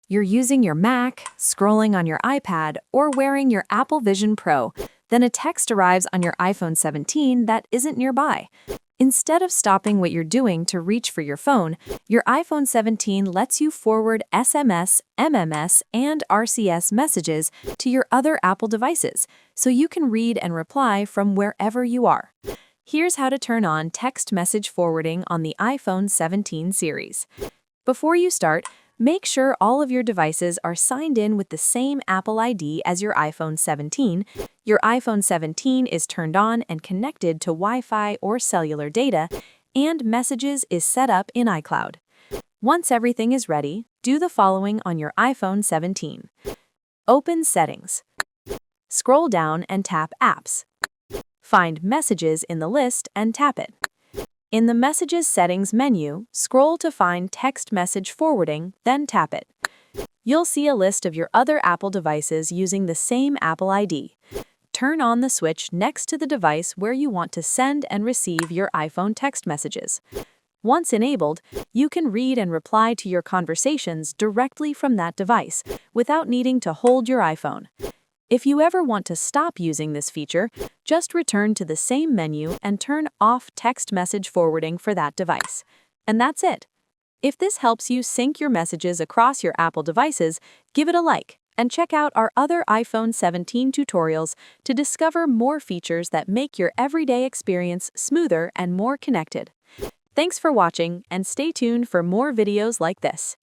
you're using your Mac, scrolling on your iPad, or wearing your Apple Vision Pro, then a text arrives on your iPhone 17 that isn't nearby. Instead of stopping what you're doing to reach for your phone, your iPhone 17 lets you forward SMS, MMS, and RCS messages to your other Apple devices, so you can read and reply from wherever you are. Here's how to turn on text message forwarding on the iPhone 17 series. Before you start, make sure all of your devices are signed in with the same Apple ID as your iPhone 17. Your iPhone 17 is turned on and connected to Wi-Fi or cellular data, and Messages is set up in iCloud. Once everything is ready, do the following on your iPhone 17. Open Settings. Scroll down and tap Apps. Find Messages in the list and tap it. In the Messages settings menu, scroll to find Text Message Forwarding, then tap it. You'll see a list of your other Apple devices using the same Apple ID. Turn on the switch next to the device where you want to send and receive your iPhone text messages. Once enabled, you can read and reply to your conversations directly from that device without needing to hold your iPhone. If you ever want to stop using this feature, just return to the same menu and turn off text message forwarding for that device. And that's it. If this helps you sync your messages across your Apple devices, give it a like and check out our other iPhone 17 tutorials to discover more features that make your everyday experience smoother and more connected. Thanks for watching, and stay tuned for more videos like this.